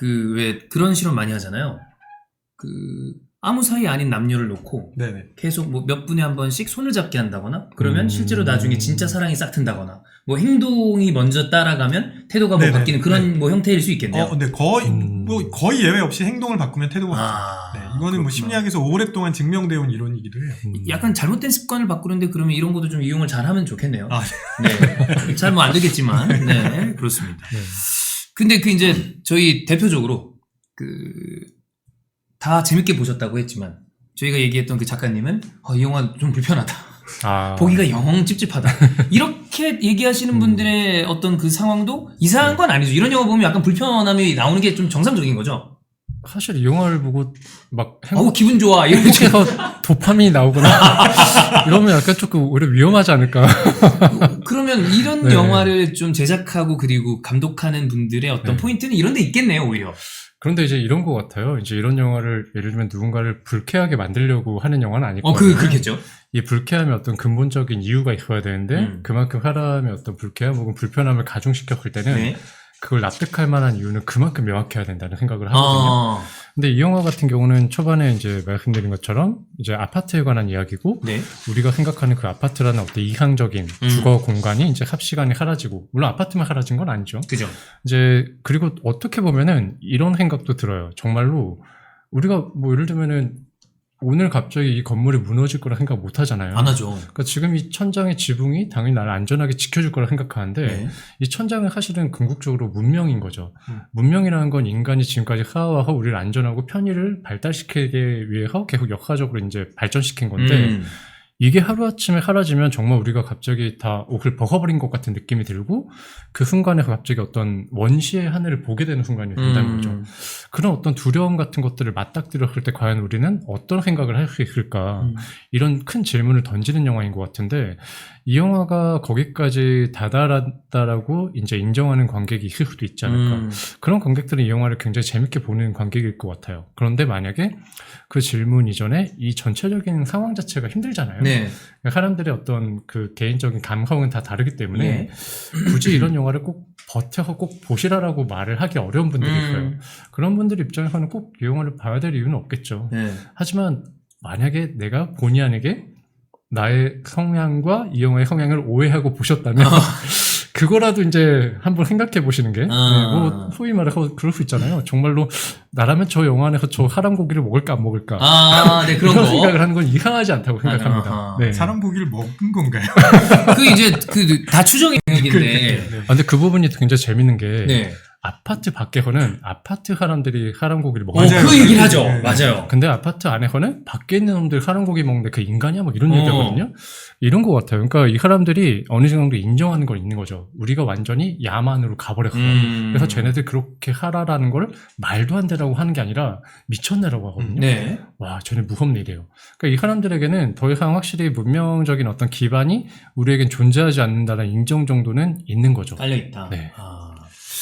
왜 그런 실험 많이 하잖아요. 아무 사이 아닌 남녀를 놓고 네네. 계속 뭐 몇 분에 한 번씩 손을 잡게 한다거나 그러면 실제로 나중에 진짜 사랑이 싹 튼다거나 뭐 행동이 먼저 따라가면 태도가 뭐 네네. 바뀌는 그런 뭐 형태일 수 있겠네요. 근데 거의 예외 없이 행동을 바꾸면 태도가 아, 바뀌어요. 네, 이거는 뭐 그렇구나. 심리학에서 오랫동안 증명되어 온 이론이기도 해요. 약간 잘못된 습관을 바꾸는데 그러면 이런 것도 좀 이용을 잘하면 좋겠네요. 아, 네. 잘 뭐 안 되겠지만, 네, 그렇습니다. 네. 근데 이제 저희 대표적으로 다 재밌게 보셨다고 했지만 저희가 얘기했던 그 작가님은 이 영화 좀 불편하다. 보기가 영 찝찝하다. 이렇게 얘기하시는 분들의 어떤 그 상황도 이상한 건 아니죠. 이런 영화 보면 약간 불편함이 나오는 게 좀 정상적인 거죠. 사실 이 영화를 보고 막 기분 좋아. 이런 행복해서 도파민이 나오거나 이러면 약간 조금 오히려 위험하지 않을까. 그러면 이런 네. 영화를 좀 제작하고 그리고 감독하는 분들의 어떤 네. 포인트는 이런 데 있겠네요, 오히려. 그런데 이제 이런 것 같아요. 이제 이런 영화를 예를 들면 누군가를 불쾌하게 만들려고 하는 영화는 아니고. 그렇겠죠. 이 불쾌함에 어떤 근본적인 이유가 있어야 되는데 그만큼 사람의 어떤 불쾌함 혹은 불편함을 가중시켰을 때는 네. 그걸 납득할 만한 이유는 그만큼 명확해야 된다는 생각을 하거든요. 근데 이 영화 같은 경우는 초반에 이제 말씀드린 것처럼 이제 아파트에 관한 이야기고 네. 우리가 생각하는 그 아파트라는 어떤 이상적인 주거 공간이 이제 삽시간에 사라지고 물론 아파트만 사라진 건 아니죠. 그죠. 이제 그리고 어떻게 보면은 이런 생각도 들어요. 정말로 우리가 뭐 예를 들면은 오늘 갑자기 이 건물이 무너질 거라 생각 못 하잖아요. 안 하죠. 그러니까 지금 이 천장의 지붕이 당연히 나를 안전하게 지켜줄 거라 생각하는데 네. 이 천장은 사실은 궁극적으로 문명인 거죠. 문명이라는 건 인간이 지금까지 살아와서 우리를 안전하고 편의를 발달시키기 위해서 계속 역사적으로 이제 발전시킨 건데 이게 하루아침에 사라지면 정말 우리가 갑자기 다 옷을 벗어버린 것 같은 느낌이 들고 그 순간에 갑자기 어떤 원시의 하늘을 보게 되는 순간이 된다는 거죠. 그런 어떤 두려움 같은 것들을 맞닥뜨렸을 때 과연 우리는 어떤 생각을 할 수 있을까 이런 큰 질문을 던지는 영화인 것 같은데 이 영화가 거기까지 다다랐다라고 이제 인정하는 관객이 있을 수도 있지 않을까. 그런 관객들은 이 영화를 굉장히 재밌게 보는 관객일 것 같아요. 그런데 만약에 그 질문 이전에 이 전체적인 상황 자체가 힘들잖아요. 네. 사람들의 어떤 그 개인적인 감성은 다 다르기 때문에 네. 굳이 이런 영화를 꼭 버텨서 꼭 보시라라고 말을 하기 어려운 분들이 있어요. 그런 분들 입장에서는 꼭 이 영화를 봐야 될 이유는 없겠죠. 네. 하지만 만약에 내가 본의 아니게 나의 성향과 이 영화의 성향을 오해하고 보셨다면 그거라도 이제 한번 생각해 보시는 게 뭐 소위 말해서 그럴 수 있잖아요. 정말로 나라면 저 영화 안에서 저 사람 고기를 먹을까 안 먹을까 네, 그런 이런 거. 생각을 하는 건 이상하지 않다고 생각합니다. 네. 사람 고기를 먹은 건가요? 다 추정의 영역인데. 네. 근데 그 부분이 굉장히 재밌는 게 네. 아파트 밖에서는 아파트 사람들이 사람 고기를 먹어요. 그 얘기를 하죠. 네. 맞아요. 근데 아파트 안에서는 밖에 있는 놈들 사람 고기 먹는데 그 인간이야? 막 이런 어. 얘기하거든요. 이런 것 같아요. 그러니까 이 사람들이 어느 정도 인정하는 건 있는 거죠. 우리가 완전히 야만으로 가버렸어. 그래서 쟤네들 그렇게 하라라는 걸 말도 안 되라고 하는 게 아니라 미쳤네라고 하거든요. 네. 와, 쟤네 무섭네 이래요. 그러니까 이 사람들에게는 더 이상 확실히 문명적인 어떤 기반이 우리에겐 존재하지 않는다는 인정 정도는 있는 거죠. 깔려있다. 네.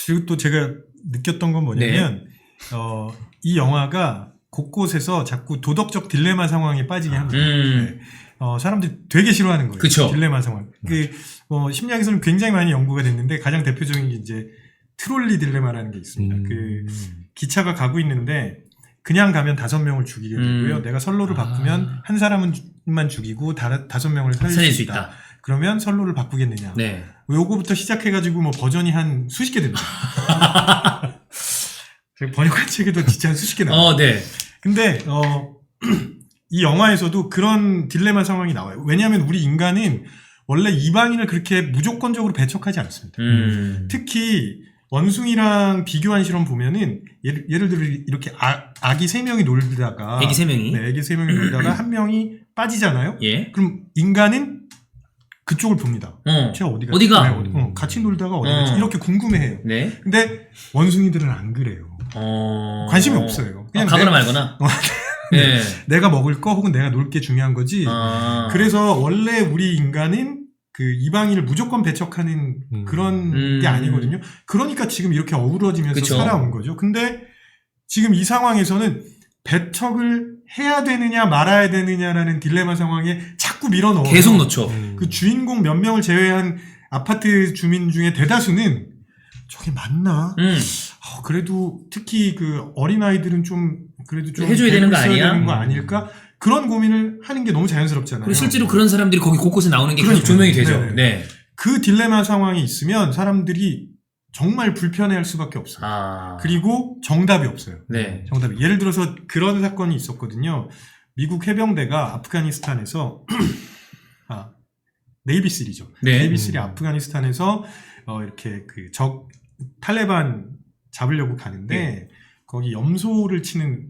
그리고 또 제가 느꼈던 건 뭐냐면 이 영화가 곳곳에서 자꾸 도덕적 딜레마 상황에 빠지게 합니다. 네. 사람들이 되게 싫어하는 거예요. 그쵸. 딜레마 상황. 심리학에서는 굉장히 많이 연구가 됐는데 가장 대표적인 게 이제 트롤리 딜레마라는 게 있습니다. 기차가 가고 있는데 그냥 가면 5명을 죽이게 되고요. 내가 선로를 바꾸면 한 사람만 죽이고 5명을 살릴 수 있다. 그러면 선로를 바꾸겠느냐. 네. 요거부터 시작해가지고 뭐 버전이 한 수십 개 됩니다. 제가 번역한 책에도 진짜 한 수십 개 나와요. 네. 근데 이 영화에서도 그런 딜레마 상황이 나와요. 왜냐하면 우리 인간은 원래 이방인을 그렇게 무조건적으로 배척하지 않습니다. 특히 원숭이랑 비교한 실험 보면은 예를 들어 이렇게 아기 3명이 놀다가 애기 3명이? 네, 애기 3명이 놀다가 한 명이 빠지잖아요. 예. 그럼 인간은 그쪽을 봅니다. 제가 어디가? 어디가? 같이 놀다가 어디 갔지? 이렇게 궁금해해요. 네. 근데 원숭이들은 안 그래요. 관심이 없어요. 그냥 가거나 말거나. 네. 내가 먹을 거 혹은 내가 놀 게 중요한 거지. 그래서 원래 우리 인간은 그 이방인을 무조건 배척하는 그런 게 아니거든요. 그러니까 지금 이렇게 어우러지면서 그쵸. 살아온 거죠. 근데 지금 이 상황에서는 배척을 해야 되느냐 말아야 되느냐라는 딜레마 상황에 자꾸 밀어넣어요. 계속 놓죠. 그 주인공 몇 명을 제외한 아파트 주민 중에 대다수는 저게 맞나? 그래도 특히 그 어린아이들은 좀 그래도 좀 해줘야 되는 거 있어야 아니야? 되는 거 아닐까? 그런 고민을 하는 게 너무 자연스럽잖아요. 그리고 실제로 그런 사람들이 거기 곳곳에 나오는 게 계속 그러니까요. 조명이 되죠. 네네. 네. 그 딜레마 상황이 있으면 사람들이 정말 불편해할 수밖에 없어요. 아. 그리고 정답이 없어요. 네. 정답이. 예를 들어서 그런 사건이 있었거든요. 미국 해병대가 아프가니스탄에서 네이비실이죠. 네. 네이비실이 아프가니스탄에서 이렇게 그 적 탈레반 잡으려고 가는데 네. 거기 염소를 치는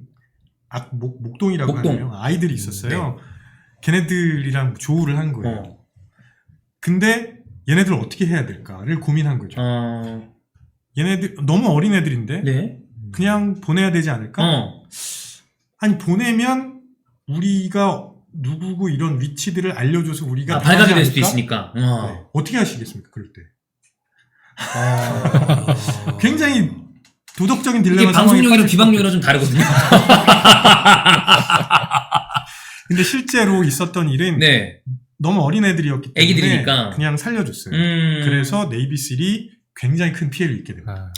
목동이라고 목동. 하네요. 아이들이 있었어요. 걔네들이랑 조우를 한 거예요. 근데 얘네들 어떻게 해야 될까를 고민한 거죠. 얘네들 너무 어린 애들인데 네. 그냥 보내야 되지 않을까? 아니 보내면 우리가 누구고 이런 위치들을 알려줘서 우리가 발각이 될 수도 않을까? 있으니까. 네. 어떻게 하시겠습니까? 그럴 때. 굉장히 도덕적인 딜레마 이게 상황에 방송용이랑 빠질 비방용이랑 좀 다르거든요. 근데 실제로 있었던 일은 네. 너무 어린 애들이었기 때문에 애기들이니까. 그냥 살려줬어요. 그래서 네이비실이 굉장히 큰 피해를 입게 됩니다.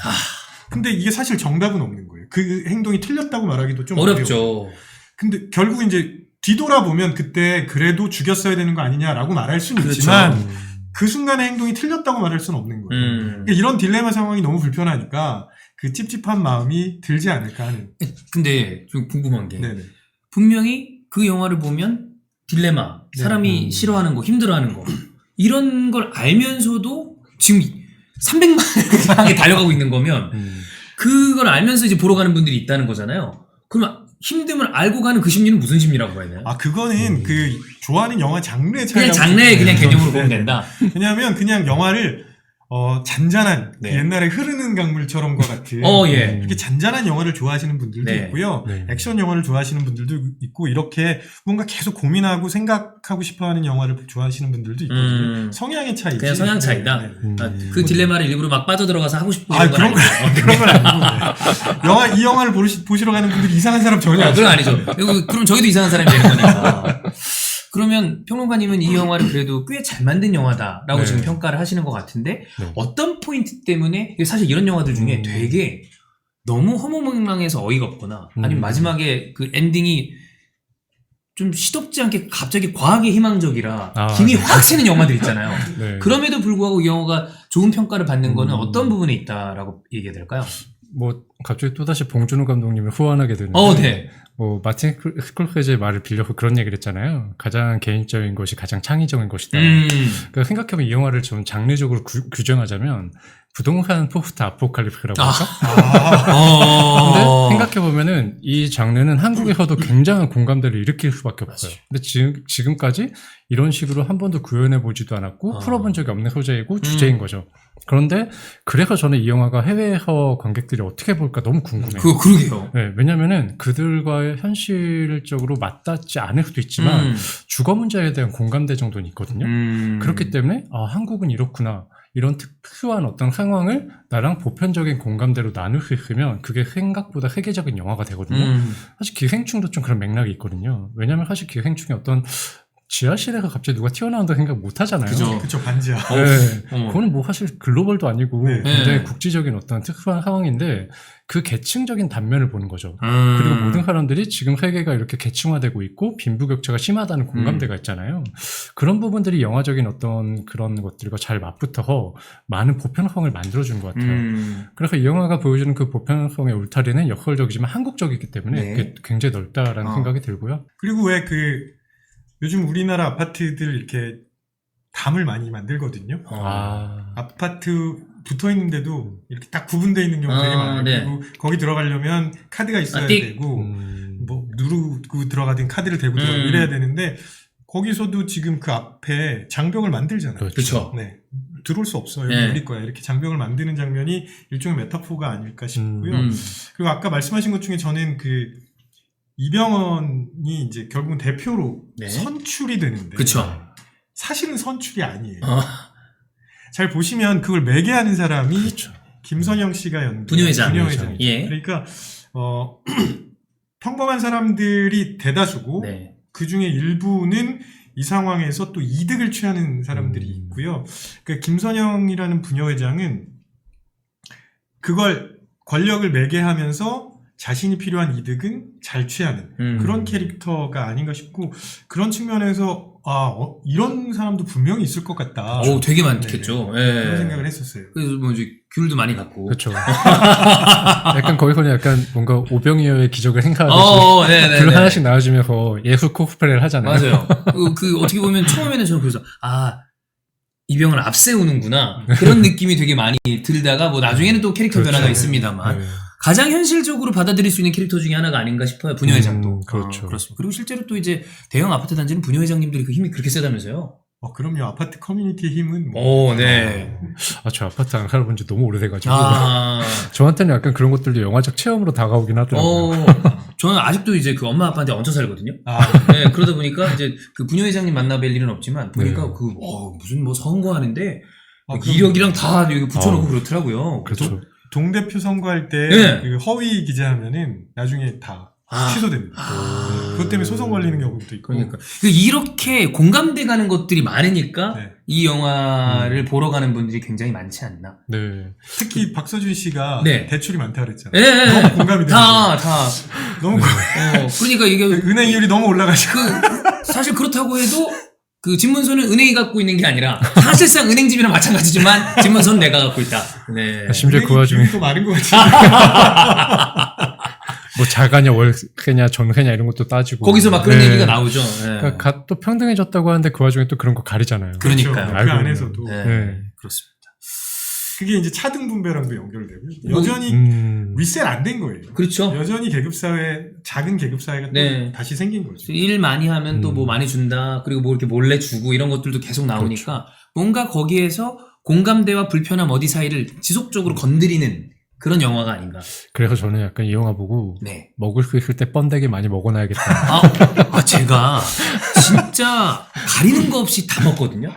근데 이게 사실 정답은 없는 거예요. 그 행동이 틀렸다고 말하기도 좀 어렵죠. 어려워요. 근데 결국 이제 뒤돌아보면 그때 그래도 죽였어야 되는 거 아니냐라고 말할 수는 그렇죠. 있지만 그 순간의 행동이 틀렸다고 말할 수는 없는 거예요. 그러니까 이런 딜레마 상황이 너무 불편하니까 그 찝찝한 마음이 들지 않을까 하는. 근데 좀 궁금한 게 네네. 분명히 그 영화를 보면 딜레마, 사람이 싫어하는 거, 힘들어하는 거 이런 걸 알면서도 지금 300만 강에 달려가고 있는 거면 그걸 알면서 이제 보러 가는 분들이 있다는 거잖아요. 그럼 힘듦을 알고 가는 그 심리는 무슨 심리라고 해야 되나요? 그거는 그 좋아하는 영화 장르의 차이. 그냥 장르의 그냥 개념으로 보면 된다. 왜냐하면 그냥 영화를 잔잔한 네. 옛날에 흐르는 강물처럼과 같은 예. 이렇게 잔잔한 영화를 좋아하시는 분들도 네. 있고요. 네. 액션 영화를 좋아하시는 분들도 있고 이렇게 뭔가 계속 고민하고 생각하고 싶어하는 영화를 좋아하시는 분들도 있거든요. 성향의 차이지. 그냥 성향 차이다. 네, 네. 그 딜레마를 일부러 막 빠져들어가서 하고 싶은 건 그런 건 아니에요. 그런 건 아니고 이 영화를 보시러 가는 분들이 이상한 사람 전혀 그건 아니죠. 그럼 저희도 이상한 사람이 되는 거니까. 그러면 평론가님은 이 영화를 그래도 꽤 잘 만든 영화다라고 네. 지금 평가를 하시는 것 같은데 네. 어떤 포인트 때문에 사실 이런 영화들 중에 되게 너무 허무맹랑해서 어이가 없거나 아니면 마지막에 그 엔딩이 좀 시덥지 않게 갑자기 과하게 희망적이라 힘이 네. 확 새는 영화들 있잖아요. 네. 그럼에도 불구하고 이 영화가 좋은 평가를 받는 거는 어떤 부분에 있다라고 얘기해야 될까요? 뭐 갑자기 또다시 봉준호 감독님을 후원하게 되는데 네. 뭐 마틴 스콜세지의 말을 빌려서 그런 얘기를 했잖아요. 가장 개인적인 것이 가장 창의적인 것이다. 그러니까 생각해보면 이 영화를 좀 장르적으로 규정하자면 부동산 포스트 아포칼립스라고 할까? 근데 생각해보면은 이 장르는 한국에서도 굉장한 공감대를 일으킬 수밖에 없어요. 근데 지금까지 이런 식으로 한 번도 구현해보지도 않았고 풀어본 적이 없는 소재이고 주제인 거죠. 그런데 그래서 저는 이 영화가 해외에서 관객들이 어떻게 볼까 너무 궁금해요. 그러게요. 네, 왜냐면은 그들과의 현실적으로 맞닿지 않을 수도 있지만 주거 문제에 대한 공감대 정도는 있거든요. 그렇기 때문에 한국은 이렇구나. 이런 특수한 어떤 상황을 나랑 보편적인 공감대로 나눌 수 있으면 그게 생각보다 세계적인 영화가 되거든요. 사실 기생충도 좀 그런 맥락이 있거든요. 왜냐면 사실 기생충이 어떤 지하실에서 갑자기 누가 튀어나온다 생각 못 하잖아요. 그쵸, 반지하. 네. 그거는 뭐 사실 글로벌도 아니고 네. 굉장히 국지적인 어떤 특수한 상황인데 그 계층적인 단면을 보는 거죠. 그리고 모든 사람들이 지금 세계가 이렇게 계층화되고 있고 빈부격차가 심하다는 공감대가 있잖아요. 그런 부분들이 영화적인 어떤 그런 것들과 잘 맞붙어서 많은 보편성을 만들어준 것 같아요. 그래서 이 영화가 보여주는 그 보편성의 울타리는 역설적이지만 한국적이기 때문에 네. 그게 굉장히 넓다라는 생각이 들고요. 그리고 왜 요즘 우리나라 아파트들 이렇게 담을 많이 만들거든요. 아파트 붙어 있는데도 이렇게 딱 구분되어 있는 경우가 되게 많아요. 네. 그리고 거기 들어가려면 카드가 있어야 되고 뭐 누르고 들어가든 카드를 대고 들어가고 이래야 되는데 거기서도 지금 그 앞에 장벽을 만들잖아요. 그렇죠. 네. 들어올 수 없어요. 네. 우리 거야. 이렇게 장벽을 만드는 장면이 일종의 메타포가 아닐까 싶고요. 그리고 아까 말씀하신 것 중에 저는 이병헌이 이제 결국은 대표로 네. 선출이 되는데 그쵸. 사실은 선출이 아니에요. 잘 보시면 그걸 매개하는 사람이 김선영 씨가 연기한 분유회장. 예. 그러니까 평범한 사람들이 대다수고 네. 그 중에 일부는 이 상황에서 또 이득을 취하는 사람들이 있고요. 그 김선영이라는 부녀회장은 그걸 권력을 매개하면서 자신이 필요한 이득은 잘 취하는 그런 캐릭터가 아닌가 싶고 그런 측면에서 이런 사람도 분명히 있을 것 같다. 오, 되게 많겠죠. 예. 그런 생각을 했었어요. 그래서 뭐 이제 귤도 많이 갖고. 그렇죠. 약간 거기서는 약간 뭔가 오병이어의 기적을 행사하듯이 귤 하나씩 나와주면서 예술 코스프레를 하잖아요. 맞아요. 그 어떻게 보면 처음에는 저는 그래서 이병을 앞세우는구나 그런 느낌이 되게 많이 들다가 뭐 나중에는 또 캐릭터 그렇죠. 변화가 있습니다만 가장 현실적으로 받아들일 수 있는 캐릭터 중에 하나가 아닌가 싶어요. 부녀회장도. 그렇죠. 그렇습니다. 그리고 실제로 또 이제 대형 아파트 단지는 부녀회장님들이 그 힘이 그렇게 세다면서요. 그럼요. 아파트 커뮤니티의 힘은 네. 저 아파트 안 살아본 지 너무 오래돼가지고 저한테는 약간 그런 것들도 영화적 체험으로 다가오긴 하더라고요. 저는 아직도 이제 그 엄마 아빠한테 얹혀 살거든요. 네, 그러다 보니까 이제 그 부녀회장님 만나뵐 일은 없지만 보니까 무슨 뭐 선거하는데 이력이랑 다 여기 붙여놓고 그렇더라고요. 그렇죠. 동대표 선거할 때 그 허위 기재하면은 나중에 다 취소됩니다. 그것 때문에 소송 걸리는 경우도 있고. 그러니까 이렇게 공감돼 가는 것들이 많으니까 이 영화를 보러 가는 분들이 굉장히 많지 않나. 네. 특히 박서준 씨가 대출이 많다 그랬잖아요. 네. 너무 공감이 되는 다. 너무 그러니까 이게 은행이율이 너무 올라가시고 사실 그렇다고 해도 그 집문서는 은행이 갖고 있는 게 아니라 사실상 은행집이랑 마찬가지지만 집문서는 내가 갖고 있다. 네. 심지어 그 와중에 또 많은 것 같은데. 뭐 자가냐 월세냐 전세냐 이런 것도 따지고 거기서 막 그런 얘기가 나오죠. 그러니까 또 평등해졌다고 하는데 그 와중에 또 그런 거 가리잖아요. 그러니까요. 그 안에서도 그렇습니다. 그게 이제 차등 분배랑도 연결되고요. 여전히 리셋 안 된 거예요. 그렇죠. 여전히 계급사회, 작은 계급사회가 또 다시 생긴 거죠. 일 많이 하면 또 뭐 많이 준다. 그리고 뭐 이렇게 몰래 주고 이런 것들도 계속 나오니까 그렇죠. 뭔가 거기에서 공감대와 불편함 어디 사이를 지속적으로 건드리는 그런 영화가 아닌가. 그래서 저는 약간 이 영화 보고 먹을 수 있을 때 번데기 많이 먹어놔야겠다. 제가 진짜 가리는 거 없이 다 먹거든요.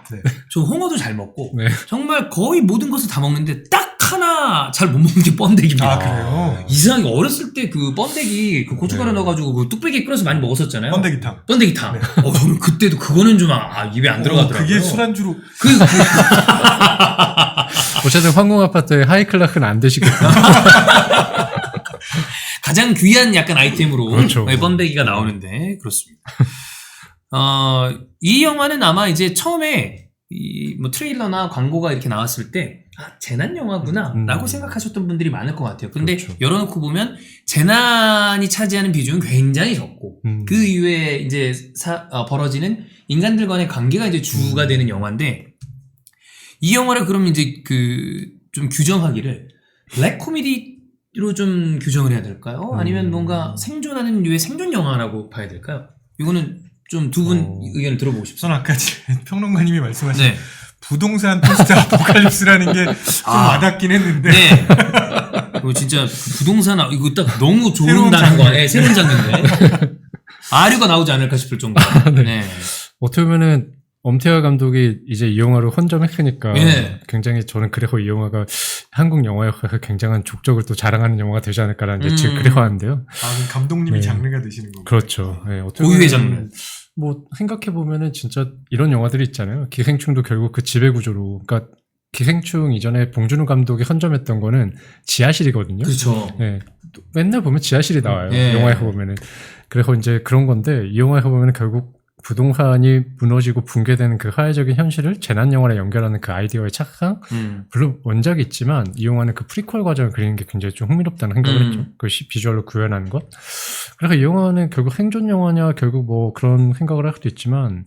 저 홍어도 잘 먹고 정말 거의 모든 것을 다 먹는데 딱 하나 잘 못 먹는 게 번데기입니다. 그래요? 이상하게 어렸을 때 그 번데기 그 고춧가루 넣어가지고 그 뚝배기에 끓여서 많이 먹었었잖아요. 번데기탕. 저는 그때도 그거는 좀 입에 안 들어가더라고요. 그게 술안주로. 어쨌든 황궁아파트의 하이클라스는 안 되시겠군요. 가장 귀한 약간 아이템으로 그렇죠. 번데기가 나오는데 그렇습니다. 이 영화는 아마 이제 처음에 뭐 트레일러나 광고가 이렇게 나왔을 때 재난 영화구나 라고 생각하셨던 분들이 많을 것 같아요. 근데 열어놓고 보면 재난이 차지하는 비중은 굉장히 적고 그 이후에 이제 벌어지는 인간들 간의 관계가 이제 주가 되는 영화인데 이 영화를 그럼 이제 좀 규정하기를 블랙 코미디로 좀 규정을 해야 될까요? 아니면 뭔가 생존하는 류의 생존 영화라고 봐야 될까요? 이거는 좀 두 분 의견을 들어보고 싶습니다. 저는 아까 평론가님이 말씀하신 부동산 포스트 아포칼립스라는 게 좀 와닿긴 했는데. 이거 진짜 부동산 이거 딱 너무 좋은 단어가 새로운 장르인데 아류가 나오지 않을까 싶을 정도. 어떻게 보면은 엄태화 감독이 이제 이 영화로 헌점했으니까 굉장히 저는 그래서 이 영화가 한국 영화에서 굉장한 족적을 또 자랑하는 영화가 되지 않을까라는 예측을 그래서 하는데요. 감독님이 장르가 되시는 거군요. 그렇죠. 고유의 장르. 뭐 생각해보면은 진짜 이런 영화들이 있잖아요. 기생충도 결국 그 지배구조로, 그러니까 기생충 이전에 봉준호 감독이 선점했던 거는 지하실이거든요. 그렇죠. 맨날 보면 지하실이 나와요. 영화에서 보면은. 그래서 이제 그런 건데 이 영화에서 보면은 결국 부동산이 무너지고 붕괴되는 그 사회적인 현실을 재난 영화랑 연결하는 그 아이디어의 착상. 물론 원작이 있지만 이 영화는 그 프리퀄 과정을 그리는 게 굉장히 좀 흥미롭다는 생각을 했죠. 그 비주얼로 구현하는 것. 그래서 이 영화는 결국 생존 영화냐 결국 뭐 그런 생각을 할 수도 있지만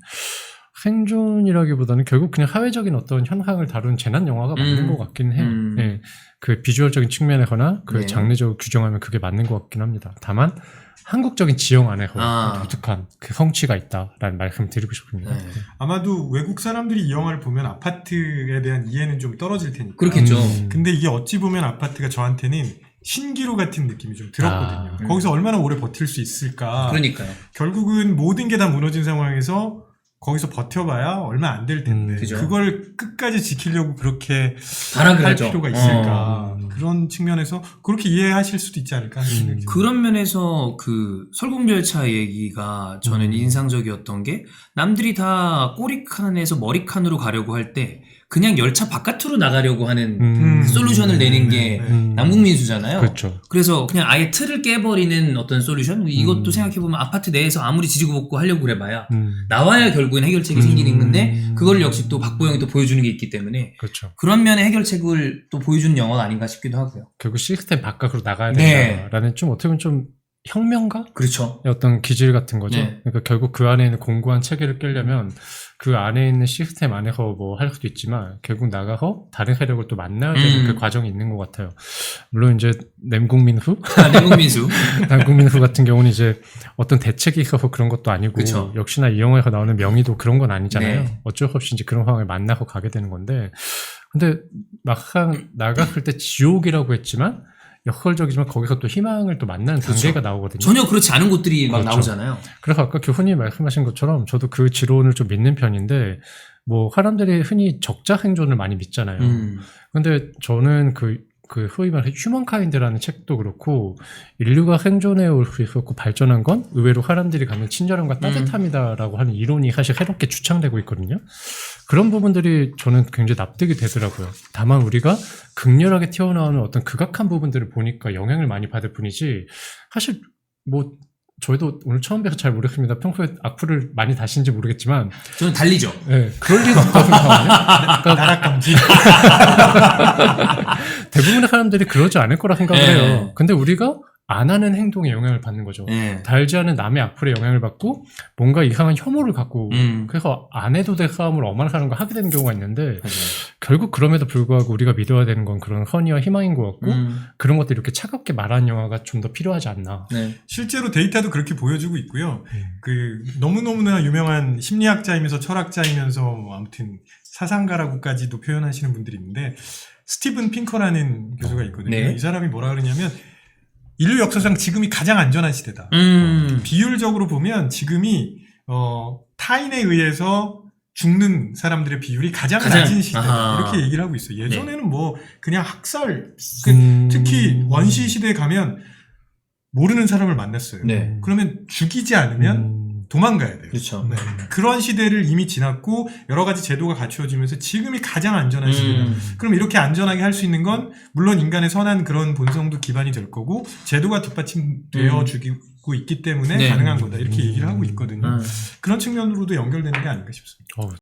생존이라기보다는 결국 그냥 사회적인 어떤 현상을 다룬 재난 영화가 맞는 것 같긴 해요. 그 비주얼적인 측면에서나 그 장르적으로 규정하면 그게 맞는 것 같긴 합니다. 다만 한국적인 지형 안에서 독특한 그 성취가 있다라는 말씀 드리고 싶습니다. 아마도 외국 사람들이 이 영화를 보면 아파트에 대한 이해는 좀 떨어질 테니까. 그렇겠죠. 근데 이게 어찌 보면 아파트가 저한테는 신기루 같은 느낌이 좀 들었거든요. 거기서 얼마나 오래 버틸 수 있을까. 그러니까요. 결국은 모든 게 다 무너진 상황에서 거기서 버텨봐야 얼마 안 될 텐데 그걸 끝까지 지키려고 그렇게 할 필요가 있을까. 그런 측면에서 그렇게 이해하실 수도 있지 않을까 하는 생각이 그런 면에서 그 설국열차 얘기가 저는 인상적이었던 게 남들이 다 꼬리칸에서 머리칸으로 가려고 할 때 그냥 열차 바깥으로 나가려고 하는 솔루션을 내는 게 남국민수잖아요. 그렇죠. 그래서 그냥 아예 틀을 깨버리는 어떤 솔루션? 이것도 생각해보면 아파트 내에서 아무리 지지고 볶고 하려고 그래봐야 나와야 결국엔 해결책이 생기는 건데 그걸 역시 또 박보영이 또 보여주는 게 있기 때문에 그렇죠. 그런 면의 해결책을 또 보여주는 영화가 아닌가 싶기도 하고요. 결국 시스템 바깥으로 나가야 네. 된다라는 좀 어떻게 보면 좀 혁명가? 그렇죠. 어떤 기질 같은 거죠. 네. 그러니까 결국 그 안에 있는 공고한 체계를 깨려면 그 안에 있는 시스템 안에서 뭐 할 수도 있지만 결국 나가서 다른 세력을 또 만나야 되는 그 과정이 있는 것 같아요. 물론 이제 남국민후? 남국민수. 남국민후 같은 경우는 이제 어떤 대책이 있어서 그런 것도 아니고 그쵸. 역시나 이 영화에서 나오는 명의도 그런 건 아니잖아요. 네. 어쩔 수 없이 이제 그런 상황에 만나서 가게 되는 건데 근데 막상 나갔을 때 지옥이라고 했지만 역설적이지만 거기서 또 희망을 또 만나는 그렇죠. 단계가 나오거든요. 전혀 그렇지 않은 곳들이 막 그렇죠. 나오잖아요. 그래서 아까 교수님이 말씀하신 것처럼 저도 그 지론을 좀 믿는 편인데 뭐 사람들이 흔히 적자 생존을 많이 믿잖아요. 근데 저는 그 소위 말해 휴먼카인드라는 책도 그렇고 인류가 생존해 올 수 있었고 발전한 건 의외로 사람들이 갖는 친절함과 따뜻함이다라고 하는 이론이 사실 새롭게 주창되고 있거든요. 그런 부분들이 저는 굉장히 납득이 되더라고요. 다만 우리가 극렬하게 튀어나오는 어떤 극악한 부분들을 보니까 영향을 많이 받을 뿐이지 사실 뭐 저희도 오늘 처음 뵈서 잘 모르겠습니다. 평소에 악플을 많이 다시는지 모르겠지만 저는 달리죠. 네, 그럴 리가 없다고 생각하거든요. 그러니까 나락감지. 대부분의 사람들이 그러지 않을 거라 생각을 네. 해요. 근데 우리가 안 하는 행동에 영향을 받는 거죠. 네. 달지 않은 남의 악플에 영향을 받고 뭔가 이상한 혐오를 갖고 음. 그래서 안 해도 될 싸움을 엄한 사람과 하게 되는 경우가 있는데 맞아요. 결국 그럼에도 불구하고 우리가 믿어야 되는 건 그런 선의와 희망인 것 같고 그런 것들 이렇게 차갑게 말하는 영화가 좀 더 필요하지 않나. 네. 실제로 데이터도 그렇게 보여주고 있고요. 그 너무너무나 유명한 심리학자이면서 철학자이면서 뭐 아무튼 사상가라고까지도 표현하시는 분들이 있는데 스티븐 핑커라는 교수가 있거든요. 네. 이 사람이 뭐라 그러냐면 인류 역사상 지금이 가장 안전한 시대다. 비율적으로 보면 지금이 타인에 의해서 죽는 사람들의 비율이 가장 낮은 시대다. 아하. 이렇게 얘기를 하고 있어요. 예전에는 뭐 그냥 학살, 음. 특히 원시 시대에 가면 모르는 사람을 만났어요. 네. 그러면 죽이지 않으면 도망가야 돼요. 그렇죠. 네. 그런 시대를 이미 지났고 여러 가지 제도가 갖추어지면서 지금이 가장 안전한 시대다. 그럼 이렇게 안전하게 할 수 있는 건 물론 인간의 선한 그런 본성도 기반이 될 거고 제도가 뒷받침되어 주고 있기 때문에 네. 가능한 거다. 이렇게 얘기를 하고 있거든요. 그런 측면으로도 연결되는 게 아닌가 싶습니다.